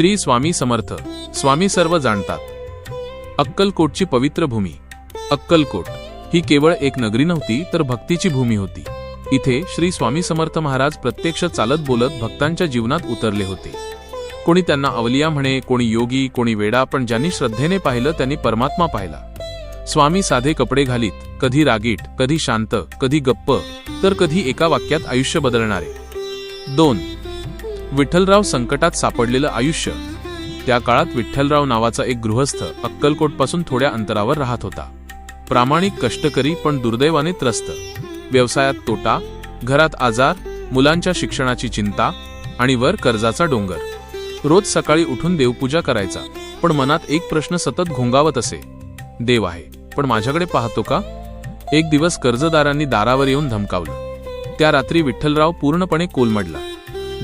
श्री स्वामी समर्थ. स्वामी सर्व जाणतात. अक्कलकोटची पवित्र भूमी. अक्कलकोट ही केवळ एक नगरी नव्हती, तर भक्तीची भूमी होती. इथे श्री स्वामी समर्थ महाराज प्रत्यक्ष चालत बोलत भक्तांच्या जीवनात उतरले होते. कोणी त्यांना अवलिया म्हणे, कोणी योगी, कोणी वेडा, पण ज्यांनी श्रद्धेने पाहिलं त्यांनी परमात्मा पाहिला. स्वामी साधे कपडे घालीत, कधी रागीट, कधी शांत, कधी गप्प, तर कधी एका वाक्यात आयुष्य बदलणारे. 2. विठ्ठलराव संकटात सापडलेलं आयुष्य. त्या काळात विठ्ठलराव नावाचा एक गृहस्थ अक्कलकोटपासून थोड्या अंतरावर राहत होता. प्रामाणिक, कष्टकरी, पण दुर्दैवाने त्रस्त. व्यवसायात तोटा, घरात आजार, मुलांच्या शिक्षणाची चिंता आणि वर कर्जाचा डोंगर. रोज सकाळी उठून देवपूजा करायचा, पण मनात एक प्रश्न सतत घोंगावत असे. देव आहे, पण माझ्याकडे पाहतो का? एक दिवस कर्जदारांनी दारावर येऊन धमकावलं. त्या रात्री विठ्ठलराव पूर्णपणे कोलमडला.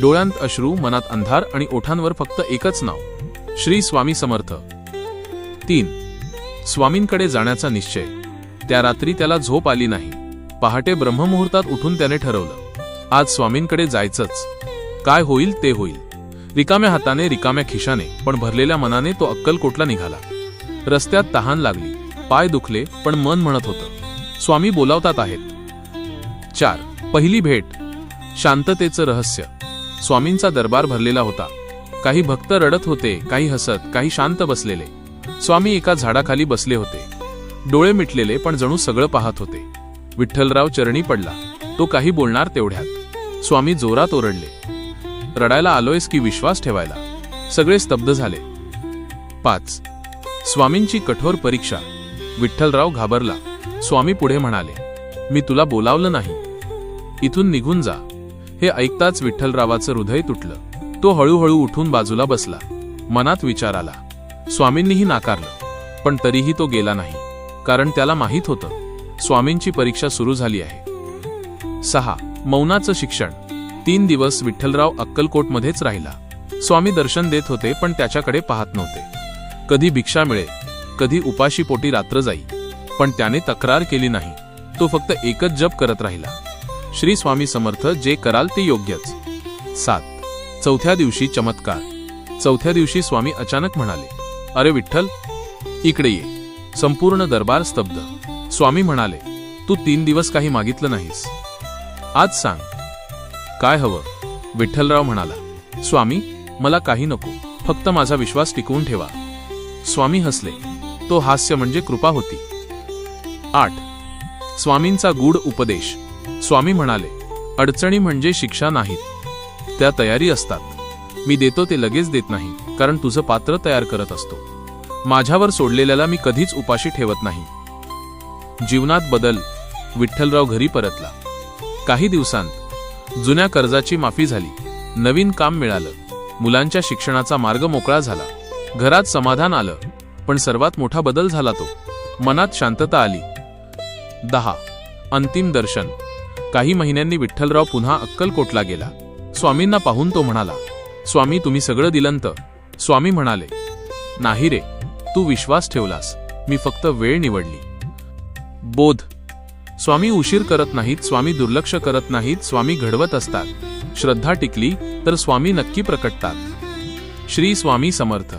डोळ्यांत अश्रू, मनात अंधार आणि ओठांवर फक्त एकच नाव, श्री स्वामी समर्थ. 3. स्वामींकडे जाण्याचा निश्चय. त्या रात्री त्याला झोप आली नाही. पहाटे ब्रह्ममुहूर्तात उठून त्याने ठरवलं, आज स्वामींकडे जायचंच. काय होईल ते होईल. रिकाम्या हाताने, रिकाम्या खिशाने, पण भरलेल्या मनाने तो अक्कलकोटला निघाला. रस्त्यात तहान लागली, पाय दुखले, पण मन म्हणत होतं, स्वामी बोलावतात आहेत. 4. पहिली भेट. शांततेचं रहस्य. स्वामींचा दरबार भरलेला होता. काही भक्त रडत होते, काही हसत, काही शांत बसलेले. स्वामी एका झाडाखाली बसले होते, डोळे मिटलेले, पण जणू सगळं पाहत होते. विठ्ठलराव चरणी पडला. तो काही बोलणार तेवढ्यात स्वामी जोरात ओरडले, रडायला आलोयस की विश्वास ठेवायला? सगळे स्तब्ध झाले. 5. स्वामींची कठोर परीक्षा. विठ्ठलराव घाबरला. स्वामी पुढे म्हणाले, मी तुला बोलावलं नाही, इथून निघून जा. हे ऐकताच विठ्ठलरावाचं हृदय तुटलं. तो हळूहळू उठून बाजूला बसला. मनात विचार आला. स्वामींनीही नाकारलं, पण तरीही तो गेला नाही, कारण त्याला माहीत होतं स्वामींची परीक्षा सुरू झाली आहे. 6. मौनाचं शिक्षण. 3 दिवस विठ्ठलराव अक्कलकोटमध्येच राहिला. स्वामी दर्शन देत होते, पण त्याच्याकडे पाहत नव्हते. कधी भिक्षा मिळे, कधी उपाशी पोटी रात्र जाई, पण त्याने तक्रार केली नाही. तो फक्त एकच जप करत राहिला, श्री स्वामी समर्थ, जे कराल ते योग्यच. 7. चौथ्या दिवशी चमत्कार. चौथ्या दिवशी स्वामी अचानक म्हणाले, अरे विठ्ठल, इकडे ये. संपूर्ण दरबार स्तब्ध. स्वामी म्हणाले, तू 3 दिवस काही मागितलं नाहीस, आज सांग काय हवं? विठ्ठलराव म्हणाला, स्वामी, मला काही नको, फक्त माझा विश्वास टिकवून ठेवा. स्वामी हसले. तो हास्य म्हणजे कृपा होती. 8. स्वामींचा गूढ उपदेश. स्वामी म्हणाले, अडचणी म्हणजे शिक्षा नाहीत, त्या तयारी असतात. मी देतो ते लगेच देत नाही, कारण तुझं पात्र तयार करत असतो. माझ्यावर सोडलेल्याला मी कधीच उपाशी ठेवत नाही. जीवनात बदल. विठ्ठलराव घरी परतला. काही दिवसांत जुन्या कर्जाची माफी झाली, नवीन काम मिळालं, मुलांच्या शिक्षणाचा मार्ग मोकळा झाला, घरात समाधान आलं. पण सर्वात मोठा बदल झाला तो, मनात शांतता आली. 10. अंतिम दर्शन. काही महिन्यांनी विठ्ठलराव पुन्हा अक्कलकोटला गेला. स्वामींना पाहून तो म्हणाला, स्वामी, तुम्ही सगळं दिलंत. स्वामी म्हणाले, नाही रे, तू विश्वास ठेवलास, मी फक्त वेळ निवडली. बोध. स्वामी उशीर करत नाहीत, स्वामी दुर्लक्ष करत नाहीत, स्वामी घडवत असतात. श्रद्धा टिकली तर स्वामी नक्की प्रकटतात. श्री स्वामी समर्थ.